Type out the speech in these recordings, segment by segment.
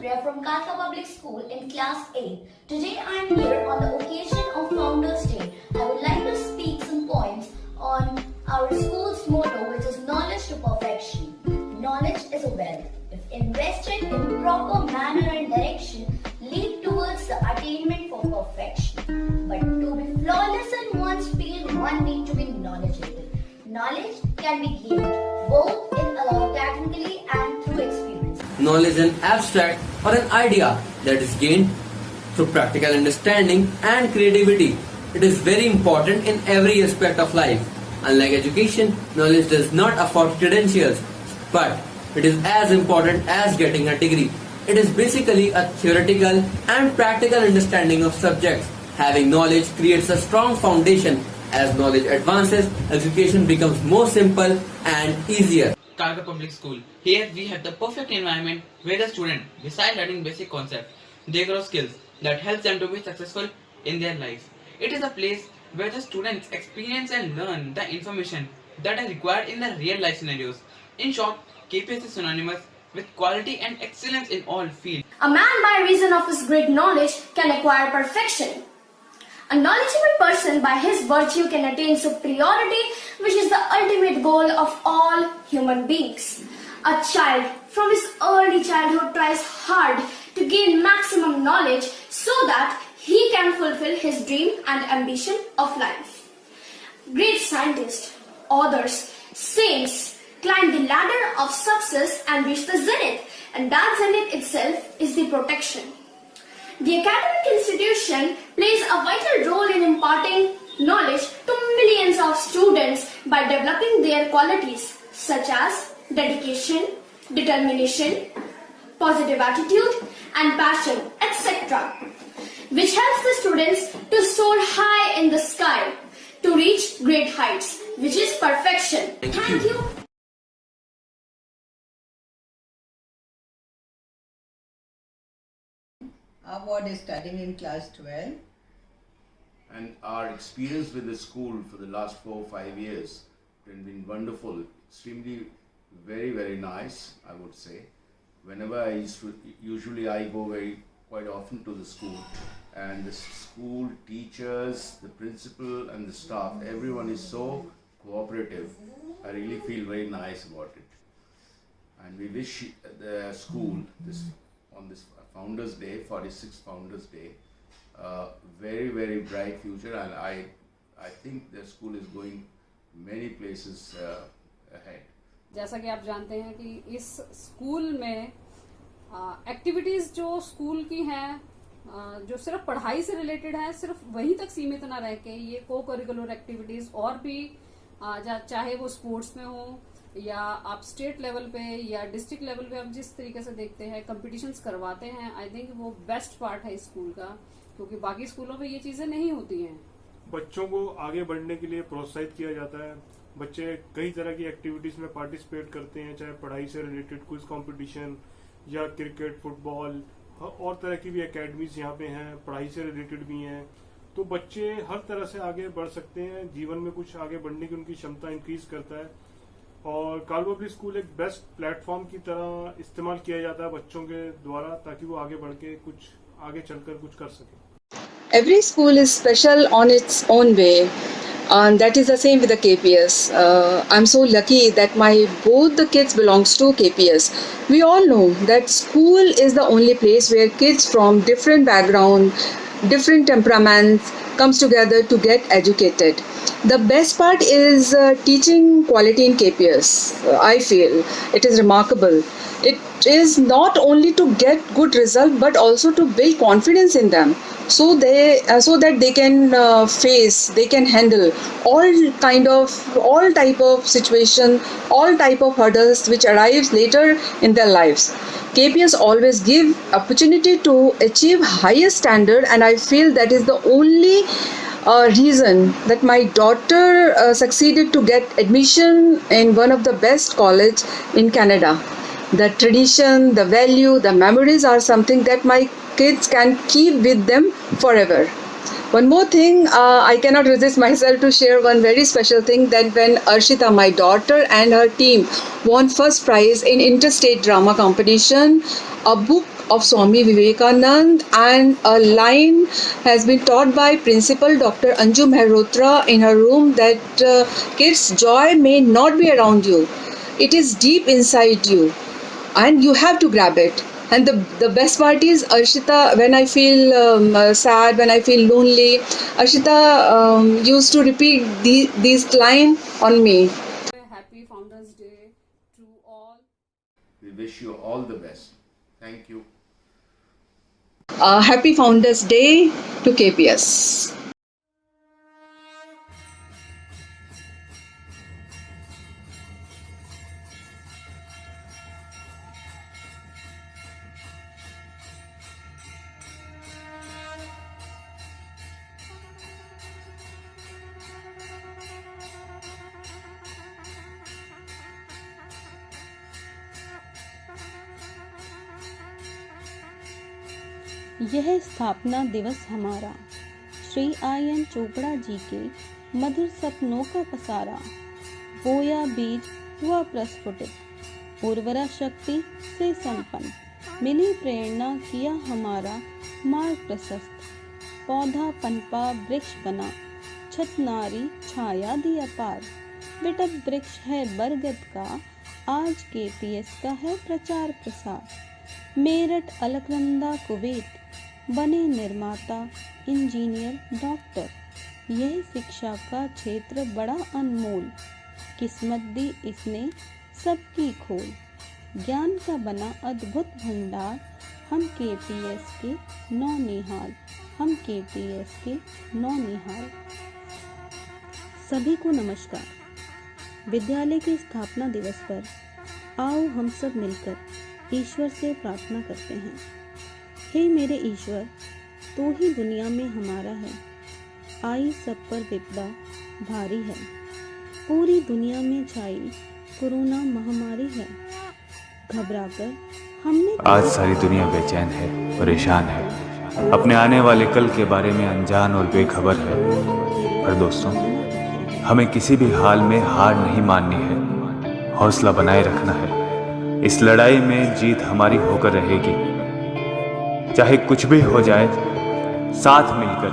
Supriya from Kalka Public School in Class 8. Today I am here on the occasion of Founders Day. I would like to speak some points on our school's motto, which is knowledge to perfection. Knowledge is a wealth. If invested in proper manner and direction, lead towards the attainment for perfection. But to be flawless in one's field, one need to be knowledgeable. Knowledge can be gained both academically and through experience. Knowledge is an abstract or an idea that is gained through practical understanding and creativity. It is very important in every aspect of life. Unlike education, knowledge does not afford credentials, but it is as important as getting a degree. It is basically a theoretical and practical understanding of subjects. Having knowledge creates a strong foundation. As knowledge advances, education becomes more simple and easier. Kalka Public School. Here we have the perfect environment where the student, besides learning basic concepts, they grow skills that helps them to be successful in their lives. It is a place where the students experience and learn the information that are required in the real life scenarios. In short, KPS is synonymous with quality and excellence in all fields. A man by reason of his great knowledge can acquire perfection. A knowledgeable person by his virtue can attain superiority, which is the ultimate goal of all human beings. A child from his early childhood tries hard to gain maximum knowledge so that he can fulfill his dream and ambition of life. Great scientists, authors, saints climb the ladder of success and reach the zenith, and that zenith itself is the protection. The academic institution plays a vital role in imparting knowledge to millions of students by developing their qualities such as dedication, determination, positive attitude and passion, etc., which helps the students to soar high in the sky to reach great heights, which is perfection. Thank you. Our ward is studying in class 12. And our experience with the school for the last 4 or 5 years has been wonderful, extremely very nice, I would say. Whenever usually I go quite often to the school, and the school teachers, the principal and the staff, everyone is so cooperative. I really feel very nice about it. And we wish the school on this Founders Day, 46th Founders Day, very bright future, and I think the school is going many places ahead. जैसा कि आप जानते हैं कि इस school में activities जो school की हैं, जो सिर्फ पढ़ाई से रिलेटेड है, सिर्फ वहीं तक सीमित ना रह के ये को करिकुलर एक्टिविटीज और भी चाहे वो स्पोर्ट्स में हो या आप स्टेट लेवल पे या डिस्ट्रिक्ट लेवल पे आप जिस तरीके से देखते हैं कंपटीशंस करवाते हैं, आई थिंक वो बेस्ट पार्ट है स्कूल का, क्योंकि बाकी स्कूलों में ये चीजें नहीं होती हैं. बच्चों को आगे बढ़ने के लिए प्रोत्साहित किया जाता है. बच्चे कई तरह की एक्टिविटीज में पार्टिसिपेट करते हैं, चाहे पढ़ाई से रिलेटेड क्विज कंपटीशन या क्रिकेट, फुटबॉल और तरह की भी एकेडमीज यहाँ पे हैं, पढ़ाई से रिलेटेड भी हैं. तो बच्चे हर तरह से आगे बढ़ सकते हैं, जीवन में कुछ आगे बढ़ने की उनकी क्षमता इंक्रीज करता है. और कालका पब्लिक स्कूल एक बेस्ट प्लेटफॉर्म की तरह इस्तेमाल किया जाता है बच्चों के द्वारा, ताकि वो आगे बढ़ के कुछ आगे चलकर कुछ कर सके. Every school is special on its own way, and that is the same with the KPS. I'm so lucky that both the kids belongs to KPS. We all know that school is the only place where kids from different background, different temperaments comes together to get educated. The best part is teaching quality in KPS. I feel it is remarkable. It is not only to get good result but also to build confidence in them, so that they can they can handle all type of situation, all type of hurdles which arrives later in their lives. KPS always give opportunity to achieve highest standard, and I feel that is the only reason that my daughter succeeded to get admission in one of the best college in Canada. The tradition, the value, the memories are something that my kids can keep with them forever. One more thing, I cannot resist myself to share one very special thing, that when Arshita, my daughter, and her team won first prize in interstate drama competition, a book of Swami Vivekanand and a line has been taught by Principal Dr. Anju Mehrotra in her room, that kids, joy may not be around you, it is deep inside you and you have to grab it. And the best part is, Arshita, when I feel sad, when I feel lonely, Arshita used to repeat these lines on me. Happy Founders Day to all. We wish you all the best. Thank you. Happy Founders Day to KPS. यह स्थापना दिवस हमारा Shri IN Chopra ji के मधुर सपनों का पसारा, बोया बीज हुआ प्रस्फुटित, उर्वरा शक्ति से संपन्न, मिली प्रेरणा किया हमारा मार्ग प्रशस्त, पौधा पनपा वृक्ष बना, छत नारी छाया दी अपार, बिटप वृक्ष है बरगद का, आज KPS का है प्रचार प्रसार, मेरठ अलकनंदा कुवैत बने निर्माता इंजीनियर डॉक्टर, यह शिक्षा का क्षेत्र बड़ा अनमोल, किस्मत दी इसने सबकी खोल, ज्ञान का बना अद्भुत भंडार, हम KPS के नौनिहाल, हम KPS के नौनिहाल। सभी को नमस्कार। विद्यालय के स्थापना दिवस पर आओ हम सब मिलकर ईश्वर से प्रार्थना करते हैं। हे मेरे ईश्वर, तू ही दुनिया में हमारा है, आई सब पर विपदा भारी है, पूरी दुनिया में छाई कोरोना महामारी है, घबराकर हमने आज सारी दुनिया बेचैन है, परेशान है, अपने आने वाले कल के बारे में अनजान और बेखबर है। पर दोस्तों, हमें किसी भी हाल में हार नहीं माननी है, हौसला बनाए रखना है। इस लड़ाई में जीत हमारी होकर रहेगी, चाहे कुछ भी हो जाए, साथ मिलकर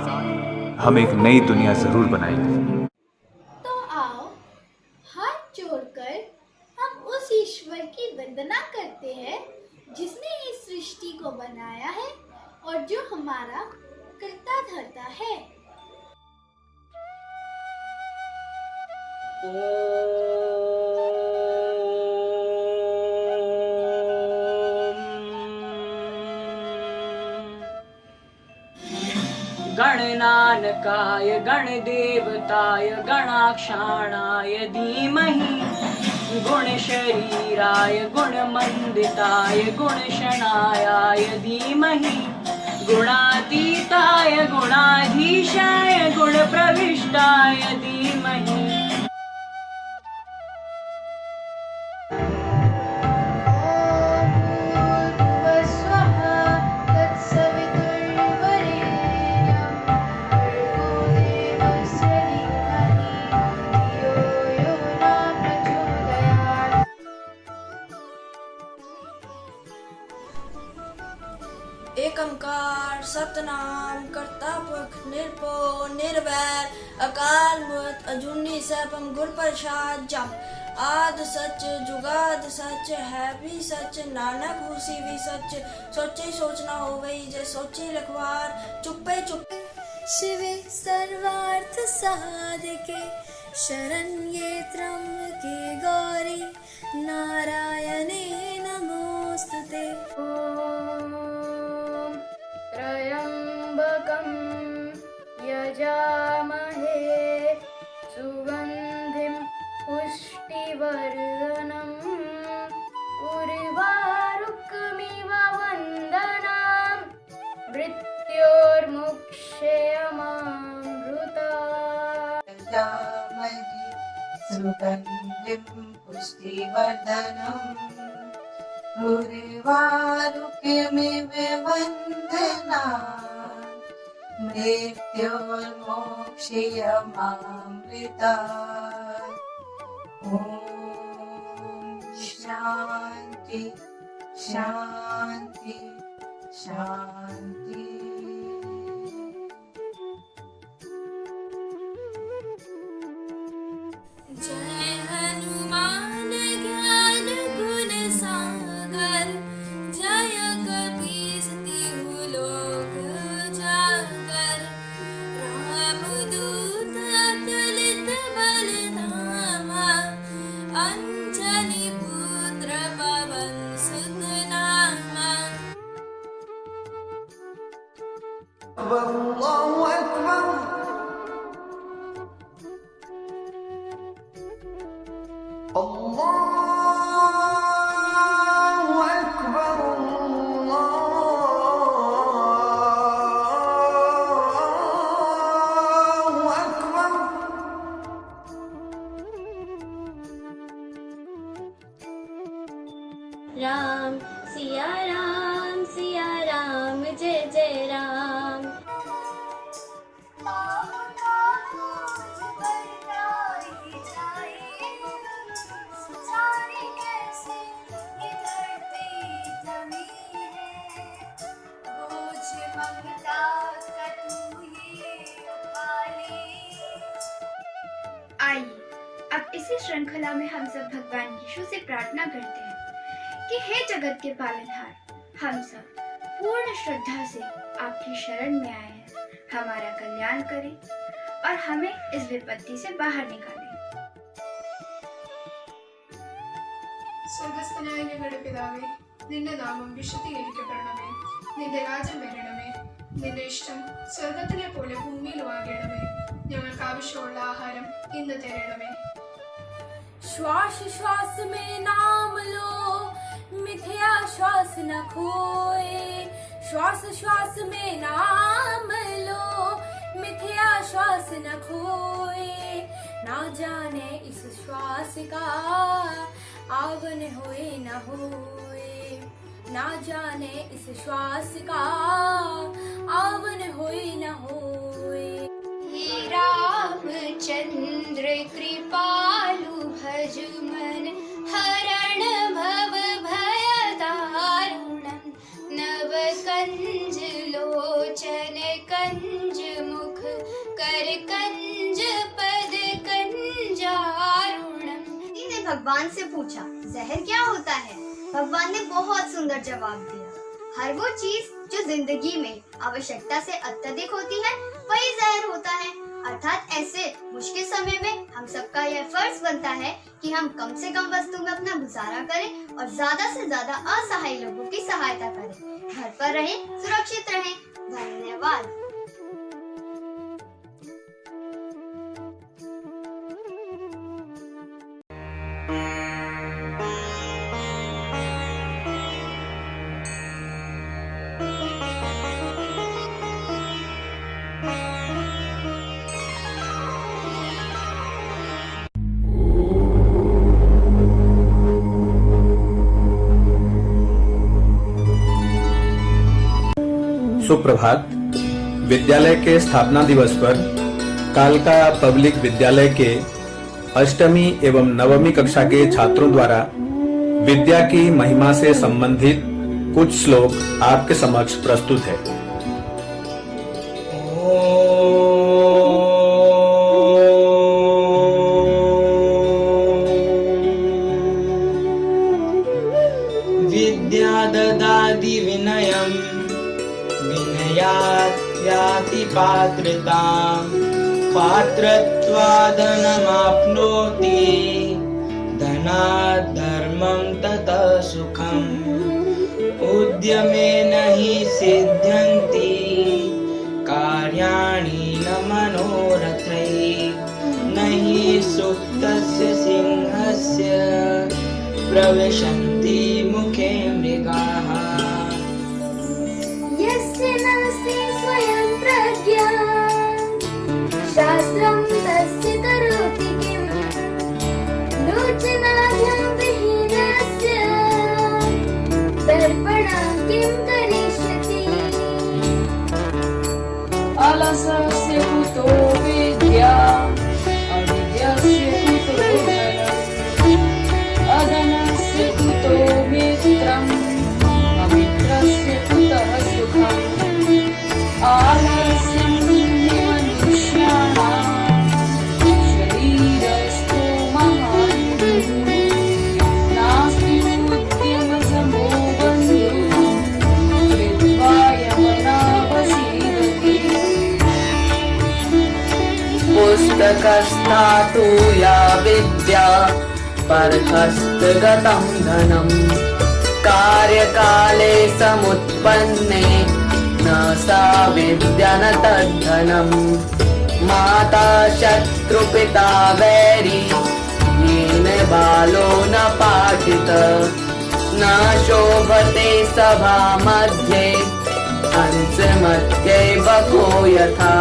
हम एक नई दुनिया जरूर बनाएंगे। तो आओ हाथ जोड़कर हम उस ईश्वर की वंदना करते हैं जिसने इस सृष्टि को बनाया है और जो हमारा करता धरता है। गणनानकाय गणदेवताय गणाक्षाणाय धीमहि गुणशरीराय गुणमण्डिताय गुणशनायाय धीमहि गुणातीताय गुणाधीशाय गुणप्रविष्टाय धीमहि। एकंकार सतनाम करता पुरख निरपो निर्वैर अकाल मूर्त अजूनी सैभम गुर प्रसाद जप आद सच जुगाद सच है भी सच नानक हुसी भी सच सोचे सोचना हो गई जे सोचे रखवार चुप्पे चुप्पे शिवे सर्वार्थ साधके शरण्ये त्र्यंबके गौरी नारायणे नमोस्तुते। त्र्यंबकं यजामहे सुगन्धिं पुष्टिवर्धनम् उर्वारुकमिव वन्दनाम् मृत्योर्मुक्षयमामृता। सुगन्धिं पुष्टिवर्धनम् उर्वारुकमिव वन्दनाम् मृत्योर्मोक्षयमामृतात् ॐ शान्ति शान्ति शान्ति। जय हनुमान ज्ञान गुण सागर जय कपीस तिहु लोक उजागर रामदूत अतुलित बल धामा अंजनी पुत्र पवन सुत नामा। अल्लाहु अकबर अल्लाहु अकबर अल्लाहु अकबर। राम सिया राम जय जय राम। आइए अब इसी श्रृंखला में हम सब भगवान यीशु से प्रार्थना करते हैं कि हे जगत के पालनहार, हम सब पूर्ण श्रद्धा से आपकी शरण में आए हैं। हमारा कल्याण करें और हमें इस विपत्ति से बाहर निकालें। സ്വർഗസ്ഥനായ ഞങ്ങളുടെ പിതാവേ, നിന്റെ നാമം വിശുദ്ധീകരിക്കപ്പെടണമേ. നിന്റെ രാജ്യം വരണമേ. നിന്റെ ഇഷ്ടം സ്വർഗത്തിലെ പോലെ ഭൂമിയിലും ആകണമേ. ഞങ്ങൾക്ക് ആവശ്യമുള്ള ആഹാരം ഇന്ന് തരണമേ. श्वास श्वास में नाम लो, मिथ्या श्वास न खोए। श्वास श्वास में नाम लो, मिथ्या श्वास न खोए। ना जाने इस श्वास का आवन होए न होए। ना जाने इस श्वास का आवन होए न होए। हे रामचंद्र कृपालु भजुमन हरण भव भय दारुणं नव कंज लोचन कंज मुख कर कंज पद कंजारुणम। ने भगवान से पूछा, जहर क्या होता है? भगवान ने बहुत सुंदर जवाब दिया, हर वो चीज जो जिंदगी में आवश्यकता से अत्यधिक होती है वही जहर होता है। अर्थात ऐसे मुश्किल समय में हम सबका यह फर्ज बनता है कि हम कम से कम वस्तु में अपना गुजारा करें और ज्यादा से ज्यादा असहाय लोगों की सहायता करें। घर पर रहें, सुरक्षित रहें। धन्यवाद। सुप्रभात। विद्यालय के स्थापना दिवस पर कालका पब्लिक विद्यालय के अष्टमी एवं नवमी कक्षा के छात्रों द्वारा विद्या की महिमा से संबंधित कुछ श्लोक आपके समक्ष प्रस्तुत है। विद्या ददाति विनयम् विनयात् याति पात्रताम् पात्रत्वादनमाप्नोति धनात् धर्मं ततः सुखम् उद्यमेन हि सिद्ध्यन्ति कार्याणि न मनोरथैः न हि सुप्तस्य सिंहस्य प्रविशन्ति मुखे मृगाः। यस्य नास्ति स्वयं प्रज्ञा शास्त्रं तस्य करोति किम् लोचनाभ्यां विहीनस्य दर्पणं किं करिष्यति। आलसस्य कुतो विद्या अविद्यस्य कुतो धनम् अधनस्य कुतो मित्रम् अमित्रस्य कुतः सुखम् आलस्यं मनुष्याणां शरीरस्थो महान् नास्ति उद्यमसमो बन्धुः कृत्वा यमनावसीदति पुस्तकस्नातु या विद्या परहस्तगतं धनम् कार्यकाले समुत्पन्ने न सा विद्या न तद्धनम् माता शत्रुपिता वैरी येन बालो न पाठित न शोभते सभा मध्ये हंस मध्ये बको यथा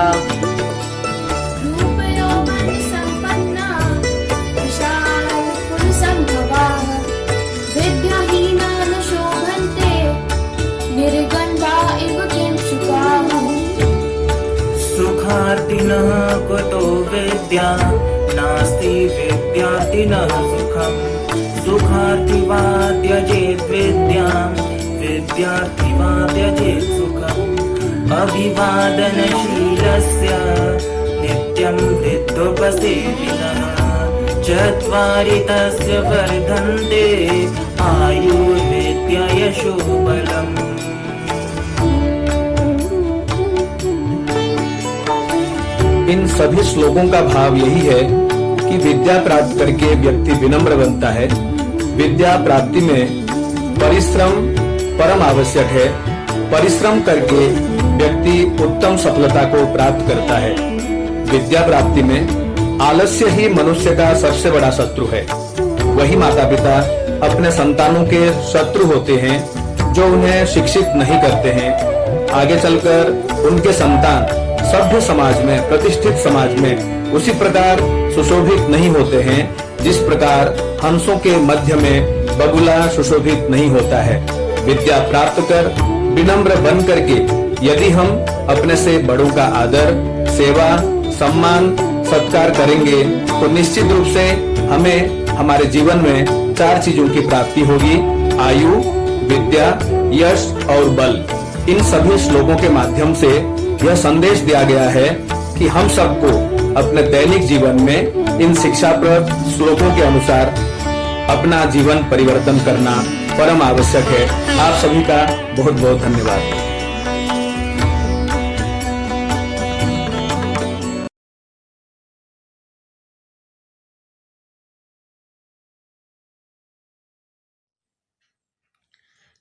विद्याहीना न शोभन्ते निर्गण्डा इव किंशुकाः सुखार्थिनः कुतो विद्या नास्ति विद्यार्थिनः सुखम् सुखार्थी वा त्यजेत् विद्यां विद्यार्थी वा त्यजेत् सुखम् अभिवादनशीलस्य नित्यं वृद्धोपसेविनः चत्वारि तस्य वर्धन्ते आयुर्विद्या यशो बलम्। इन सभी श्लोकों का भाव यही है कि विद्या प्राप्त करके व्यक्ति विनम्र बनता है। विद्या प्राप्ति में परिश्रम परम आवश्यक है। परिश्रम करके व्यक्ति उत्तम सफलता को प्राप्त करता है। विद्या प्राप्ति में आलस्य ही मनुष्य का सबसे बड़ा शत्रु है। वही माता पिता अपने संतानों के शत्रु होते हैं जो उन्हें शिक्षित नहीं करते हैं। आगे चलकर उनके संतान सभ्य समाज में, प्रतिष्ठित समाज में उसी प्रकार सुशोभित नहीं होते हैं जिस प्रकार हंसों के मध्य में बगुला सुशोभित नहीं होता है। विद्या प्राप्त कर विनम्र बन करके यदि हम अपने से बड़ों का आदर, सेवा, सम्मान, सत्कार करेंगे तो निश्चित रूप से हमें हमारे जीवन में 4 चीजों की प्राप्ति होगी: आयु, विद्या, यश और बल। इन सभी श्लोकों के माध्यम से यह संदेश दिया गया है कि हम सबको अपने दैनिक जीवन में इन शिक्षाप्रद श्लोकों के अनुसार अपना जीवन परिवर्तन करना परम आवश्यक है। आप सभी का बहुत बहुत धन्यवाद।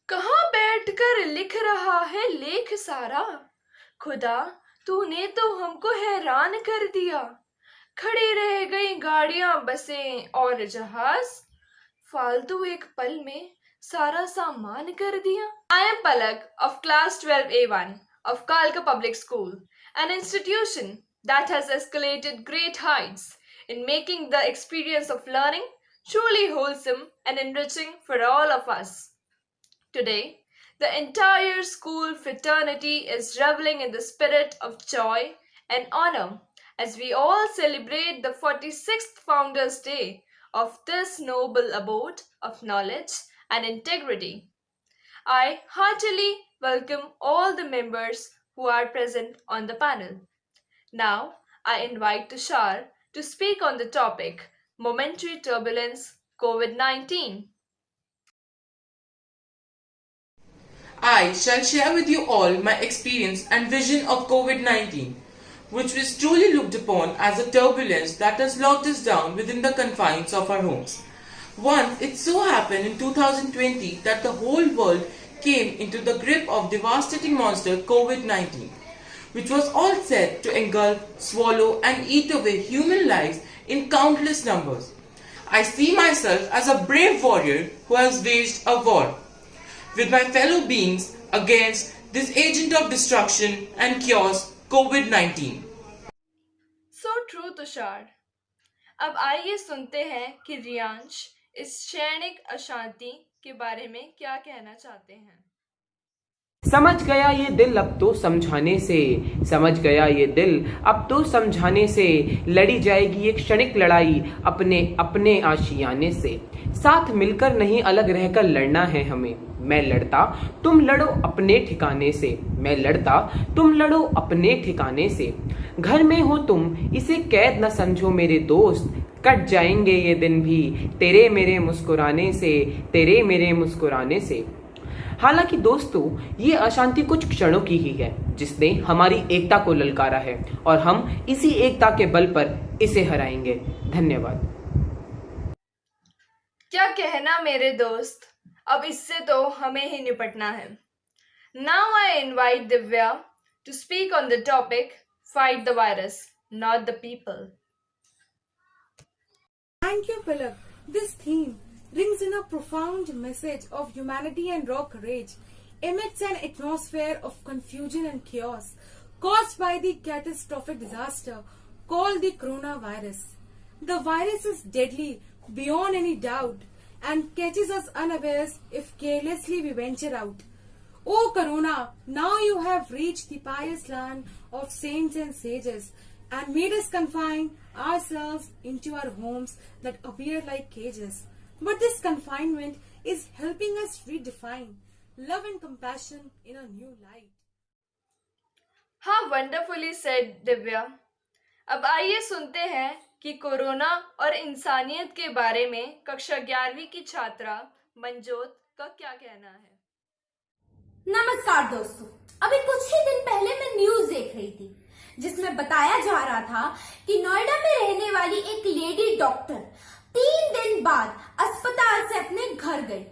कहाँ बैठकर लिख रहा है लेख सारा, खुदा तूने तो हमको हैरान कर दिया। खड़ी रह गई गाड़ियां, बसें और जहाज, फालतू एक पल में सारा सामान कर दिया। I am Palak of class 12A1 of Kalka Public School, an institution that has escalated great heights in making the experience of learning truly wholesome and enriching for all of us. Today, the entire school fraternity is reveling in the spirit of joy and honor as we all celebrate the 46th Founders' Day of this noble abode of knowledge and integrity. I heartily welcome all the members who are present on the panel. Now, I invite Tushar to speak on the topic Momentary Turbulence COVID-19. I shall share with you all my experience and vision of COVID-19, which was truly looked upon as a turbulence that has locked us down within the confines of our homes. Once it so happened in 2020 that the whole world came into the grip of devastating monster COVID-19, which was all set to engulf, swallow and eat away human lives in countless numbers. I see myself as a brave warrior who has waged a war with my fellow beings against this agent of destruction and chaos, COVID-19. So true, Tushar. अब आइए सुनते हैं कि रियांश इस क्षणिक अशांति के बारे में क्या कहना चाहते हैं। समझ गया ये दिल अब तो समझाने से, समझ गया ये दिल अब तो समझाने से, लड़ी जाएगी एक क्षणिक लड़ाई अपने अपने आशियाने से। साथ मिलकर नहीं अलग रहकर लड़ना है हमें, मैं लड़ता तुम लड़ो अपने ठिकाने से, मैं लड़ता तुम लड़ो अपने ठिकाने से। घर में हो तुम इसे कैद न समझो मेरे दोस्त, कट जाएंगे ये दिन भी तेरे मेरे मुस्कुराने से, तेरे मेरे मुस्कुराने से। हालांकि दोस्तों ये अशांति कुछ क्षणों की ही है जिसने हमारी एकता को ललकारा है और हम इसी एकता के बल पर इसे हराएंगे। धन्यवाद। क्या कहना मेरे दोस्त, अब इससे तो हमें ही निपटना है। Now I invite Divya to speak on the topic fight the virus, not the people. Thank you, Philip. This theme rings in a profound message of humanity and raw courage amidst an atmosphere of confusion and chaos caused by the catastrophic disaster called the coronavirus. The virus is deadly beyond any doubt and catches us unawares if carelessly we venture out. O Corona, now you have reached the pious land of saints and sages and made us confine ourselves into our homes that appear like cages. But this confinement is helping us redefine love and compassion in a new light. हाँ, wonderfully said Divya. अब आइए सुनते हैं कि corona और इंसानियत के बारे में कक्षा 11वीं की छात्रा मंजोत का क्या कहना है। नमस्कार दोस्तों, अभी कुछ ही दिन पहले मैं न्यूज देख रही थी जिसमें बताया जा रहा था कि नोएडा में रहने वाली एक लेडी डॉक्टर 3 दिन बाद अस्पताल से अपने घर गई,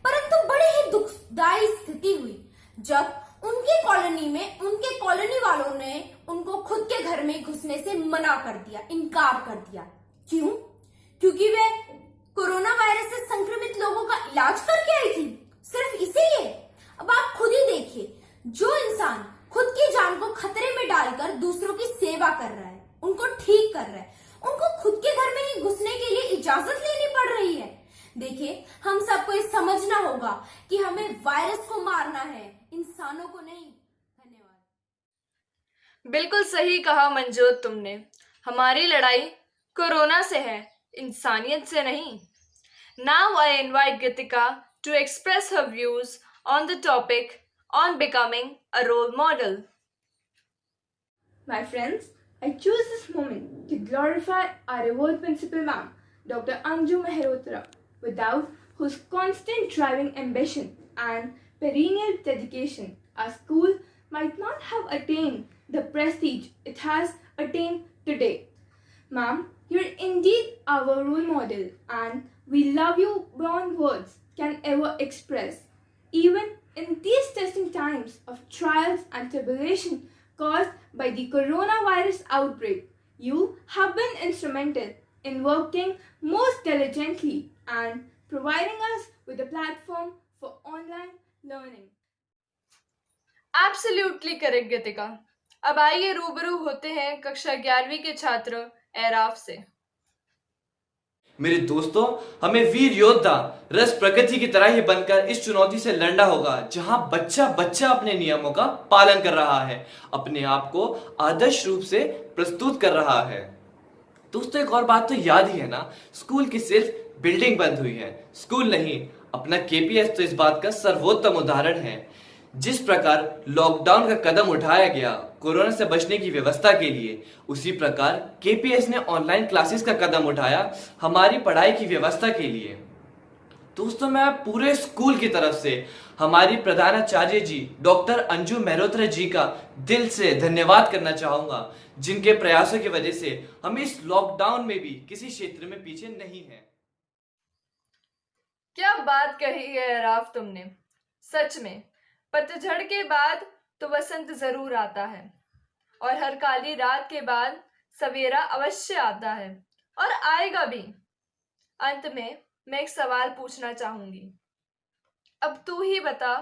परंतु बड़ी ही दुखदायी स्थिति हुई जब उनकी कॉलोनी में उनके कॉलोनी वालों ने उनको खुद के घर में घुसने से मना कर दिया, इनकार कर दिया। क्यों? क्योंकि वे कोरोना वायरस से संक्रमित लोगों का इलाज करके आई थी, सिर्फ इसीलिए। अब आप खुद ही देखिए, जो इंसान खुद की जान को खतरे में डालकर दूसरों की सेवा कर रहा है, उनको ठीक कर रहा है, उनको खुद के घर में ही घुसने के लिए इजाजत लेनी पड़ रही है। देखिए, हम सबको ये समझना होगा कि हमें वायरस को मारना है, इंसानों को नहीं। धन्यवाद। बिल्कुल सही कहा मंजोत तुमने। हमारी लड़ाई कोरोना से है, इंसानियत से नहीं। Now I invite Geetika to express her views on the topic on becoming a role model. My friends, I choose this moment to glorify our revered principal ma'am, Dr. Anju Mehrotra, without whose constant driving ambition and perennial dedication, our school might not have attained the prestige it has attained today. Ma'am, you're indeed our role model and we love you beyond words can ever express. Even in these testing times of trials and tribulation caused by the coronavirus outbreak, you have been instrumental in working most diligently and providing us with a platform for online learning. Absolutely correct, गीतिका। अब आइए रूबरू होते हैं कक्षा 11वीं के छात्र एराफ से। मेरे दोस्तों, हमें वीर योद्धा रस प्रगति की तरह ही बनकर इस चुनौती से लड़ना होगा जहां बच्चा बच्चा अपने नियमों का पालन कर रहा है, अपने आप को आदर्श रूप से प्रस्तुत कर रहा है। दोस्तों, एक और बात तो याद ही है ना, स्कूल की सिर्फ बिल्डिंग बंद हुई है, स्कूल नहीं। अपना केपीएस तो इस बात का सर्वोत्तम उदाहरण है। जिस प्रकार लॉकडाउन का कदम उठाया गया कोरोना से बचने की व्यवस्था के लिए, उसी प्रकार केपीएस ने ऑनलाइन क्लासेस का कदम उठाया हमारी पढ़ाई की व्यवस्था के लिए। दोस्तों, मैं पूरे स्कूल की तरफ से हमारी प्रधानाचार्य जी डॉक्टर अंजू मेहरोत्रा जी का दिल से धन्यवाद करना चाहूंगा, जिनके प्रयासों की वजह से हम इस लॉकडाउन में भी किसी क्षेत्र में पीछे नहीं हैं। क्या बात कही है राफ तुमने। सच में पतझड़ के बाद तो वसंत जरूर आता है और हर काली रात के बाद सवेरा अवश्य आता है और आएगा भी। अंत में मैं एक सवाल पूछना चाहूंगी। अब तू ही बता,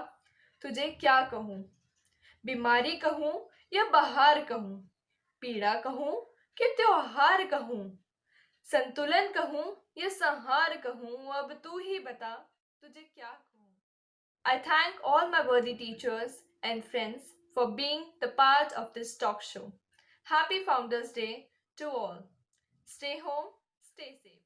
तुझे क्या कहूं? बीमारी कहूं या बहार कहूं? पीड़ा कहूं कि त्योहार कहूं? संतुलन कहूं या संहार कहूं? अब तू ही बता, तुझे क्या कहूं? I thank all my worthy teachers and friends for being the part of this talk show. Happy Founders Day to all. Stay home, stay safe.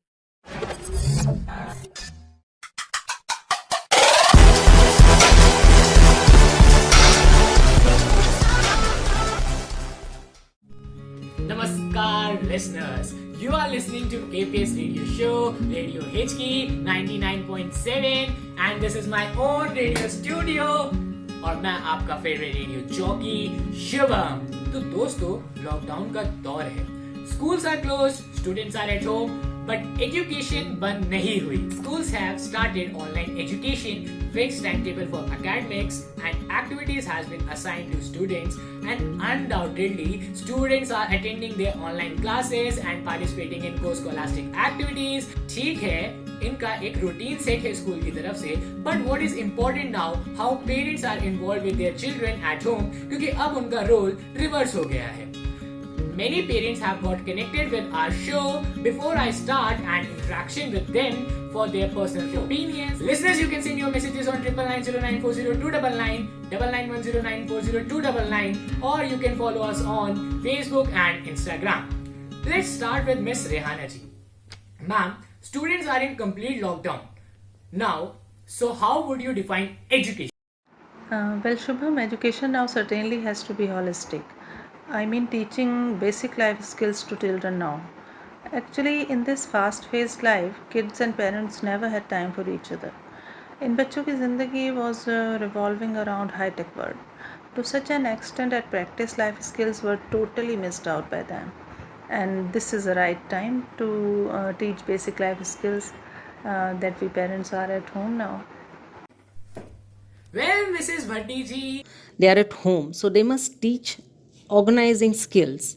Namaskar listeners, you are listening to KPS Radio Show, Radio HK 99.7 and this is my own radio studio और मैं आपका favourite radio jockey Shubham. तो दोस्तों, lockdown का दौर है, schools are closed, students are at home, but education बंद नहीं हुई। Schools have started online education, fixed timetable for academics and activities has been assigned to students and undoubtedly students are attending their online classes and participating in co-scholastic activities। ठीक है, इनका एक routine set है school की तरफ से, but what is important now how parents are involve with their children at home, क्योंकि अब उनका रोल रिवर्स हो गया है। Many parents have got connected with our show before I start an interaction with them for their personal opinions. Listeners, you can send your messages on 9909402999, 9910940299, or you can follow us on Facebook and Instagram. Let's start with Miss Rehana ji. Ma'am, students are in complete lockdown now, so how would you define education? Well, Shubham, education now certainly has to be holistic. I mean, teaching basic life skills to children now. Actually, in this fast-paced life, kids and parents never had time for each other. In बच्चों की ज़िंदगी was revolving around high-tech world. To such an extent that practice life skills were totally missed out by them. And this is the right time to teach basic life skills that we parents are at home now. Well, Mrs. Bhatti ji, they are at home, so they must teach organizing skills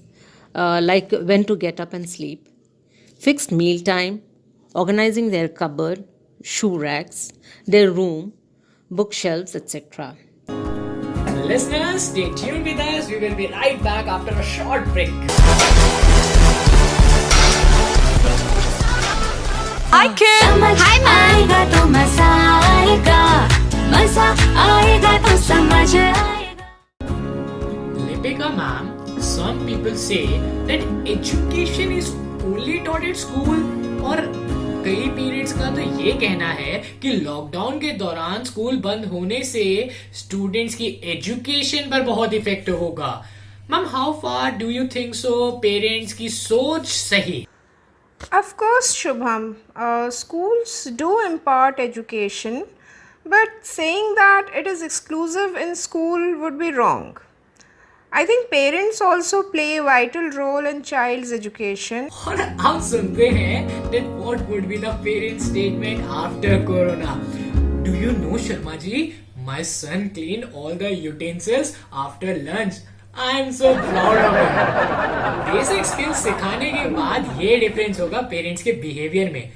like when to get up and sleep, fixed meal time, organizing their cupboard, shoe racks, their room, bookshelves, etc. Listeners, stay tuned with us. We will be right back after a short break. Hi kids! Hi आएगा तो मजा आएगा, मजा आएगा तो समझ आएगा। Lipika ma'am, some people say that education is only taught at school, और कई पेरेंट्स का तो ये कहना है कि लॉकडाउन के दौरान स्कूल बंद होने से स्टूडेंट्स की एजुकेशन पर बहुत इफेक्ट होगा। Ma'am, how far do you think so? Parents की सोच सही? Of course, Shubham, schools do impart education, but saying that it is exclusive in school would be wrong. I think parents also play a vital role in child's education. और हम सुनते हैं that what would be the parent statement after Corona? Do you know, Sharma ji, my son cleaned all the utensils after lunch. I am so proud of him. Basic skills सिखाने के बाद ये difference होगा parents के behaviour में।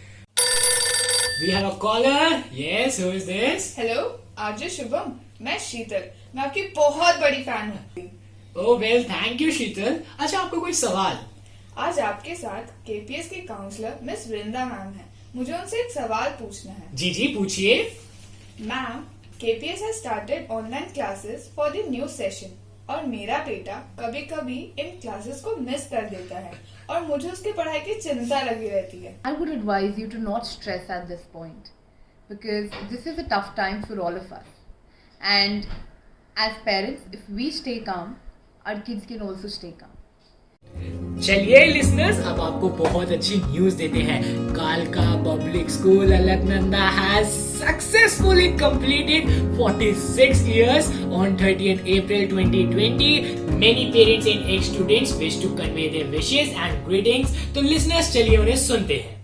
We have a caller. Yes, who is this? Hello, RJ Shubham, मैं शीतल, मैं आपकी बहुत बड़ी फैन हूँ। Oh well, thank you शीतल। अच्छा, आपको कोई सवाल? आज आपके साथ केपीएस की काउंसलर मिस वृंदा मैम है, मुझे उनसे एक सवाल पूछना है। जी जी, पूछिए। Ma'am, KPS has started online classes for the new session और मेरा बेटा कभी कभी इन क्लासेस को मिस कर देता है और मुझे उसकी पढ़ाई की चिंता लगी रहती है। I would advise you to not stress at this point because this is a tough time for all of us. And as parents, if we stay calm, our kids can also stay calm. चलिए listeners, अब आपको बहुत अच्छी news देते हैं। कालका public school Alaknanda has successfully completed 46 years on 30th April 2020. Many parents and ex-students wish to convey their wishes and greetings. तो listeners, चलिए उन्हें सुनते हैं।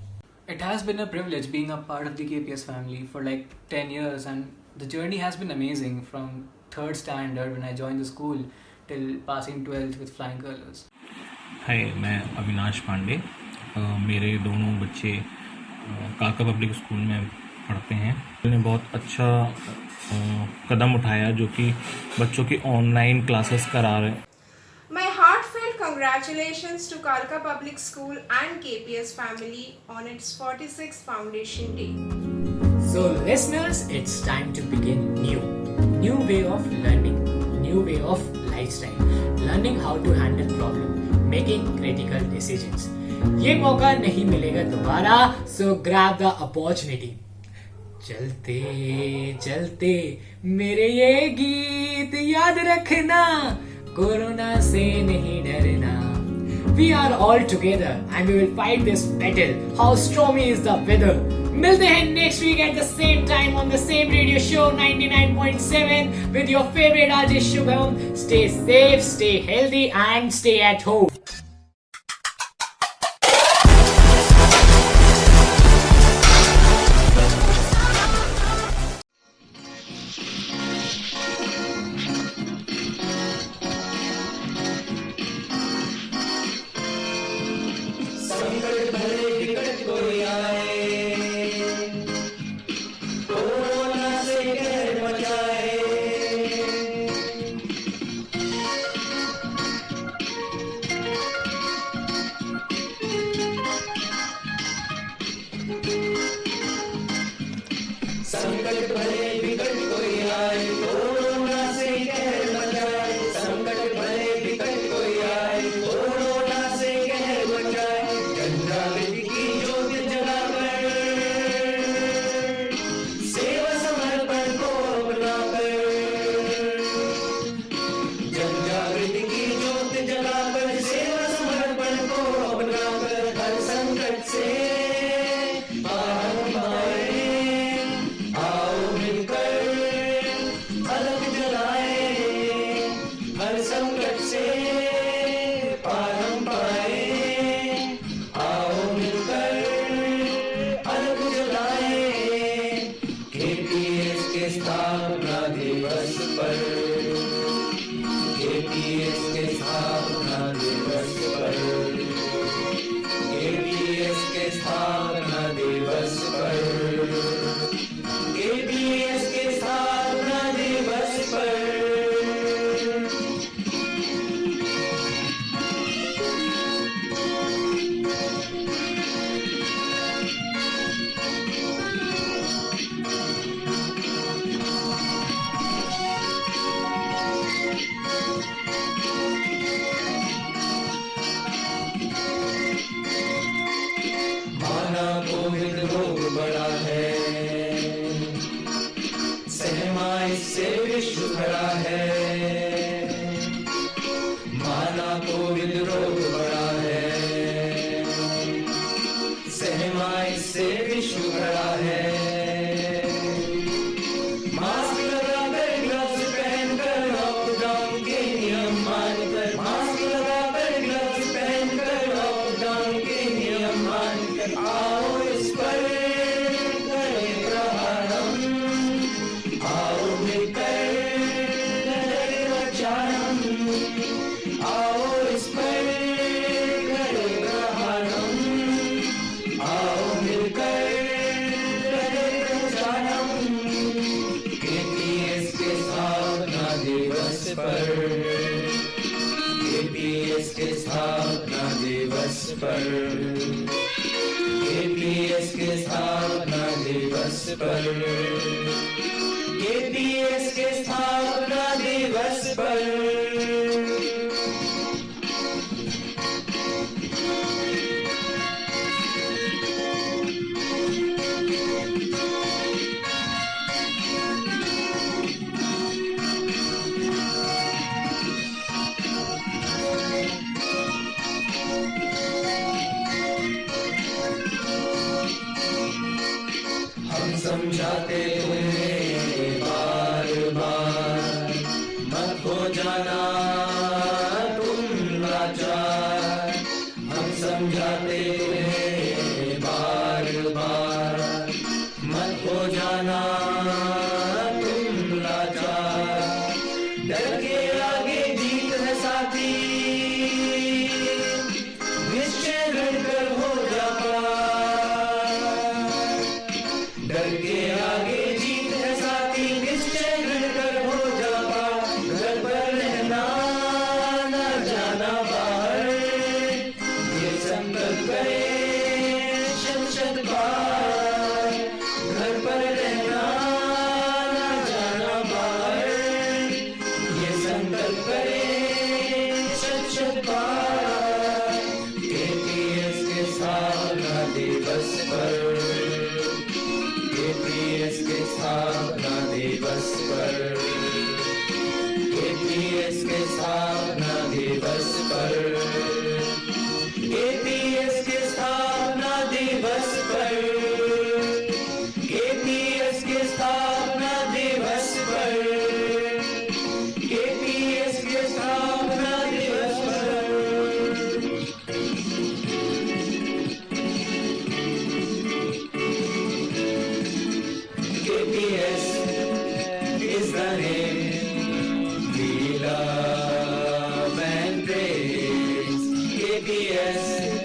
It has been a privilege being a part of the KPS family for like 10 years and the journey has been amazing from 3rd standard when I joined the school till passing 12th with flying colors. हाय, मैं अविनाश पांडे। मेरे दोनों बच्चे कालका public school में पढ़ते हैं। उन्होंने बहुत अच्छा कदम उठाया जो कि बच्चों की ऑनलाइन क्लासेस करा रहे हैं। My heartfelt congratulations to Kalka Public School and KPS family on its 46th Foundation Day. So listeners, it's time to begin new way of learning, new way of lifestyle, learning how to handle problem, making critical decisions. ये मौका नहीं मिलेगा दोबारा, so grab the opportunity. चलते चलते मेरे ये गीत याद रखना, कोरोना से नहीं डरना. We are all together and we will fight this battle. How stormy is the weather? मिलते हैं next week at the same time on the same radio show 99.7 with your favorite RJ Shubham. Stay safe, stay healthy and stay at home. संकट भले विकट कोई आए, corona से कहर मचाए. संकट भले विकट कोई आए, कोरोना से कहर मचाए. संकट भले विकट कोई आए, कोरोना से कहर मचाए. जनजागृति की ज्योत जलाकर, सेवा समर्पण को अपनाकर. जनजागृति की ज्योत जलाकर, सेवा समर्पण को अपनाकर, हर संकट से पार पाए. आओ मिलकर अलग जलाए, हर संकट से पार हम पाए. आओ मिलकर अलग जलाए. KPS के स्थापना दिवस पर, KPS के स्थापना दिवस पर, KPS के स्थापना दिवस पर, KPS के स्थापना दिवस पर. माना कोविड रोग बड़ा है, सहमा इससे विश्व खड़ा है. माना कोविड रोग बड़ा है, सहमा इससे विश्व खड़ा है. मास्क लगाकर, ग्लव्स पहनकर, लॉकडाउन के नियम मानकर. मास्क लगाकर, ग्लव्स पहनकर, लॉकडाउन के नियम मानकर. आओ इस पर करें प्रहार हम, आओ मिलकर करें प्रचार हम. आओ इस पर करें प्रहार हम, आओ मिलकर करें प्रचार हम. KPS के स्थापना दिवस पर, KPS के स्थापना दिवस पर, KPS के स्थापना दिवस पर, KPS के स्थापना दिवस पर. हम समझाते तुम्हें बार बार, मत हो जाना तुम लाचार. हम समझाते तुम्हें बार बार, मत हो जाना तुम लाचार. डर के आगे जीत है साथी, निश्चय लड़कर हो जा पार. डर के आगे जीत है साथी, निश्चय लड़कर हो जा पार. घर पर रहना न जाना बाहर, ये संकल्प करे शत शत बार. घर पर रहना न जाना बाहर, ये संकल्प KPS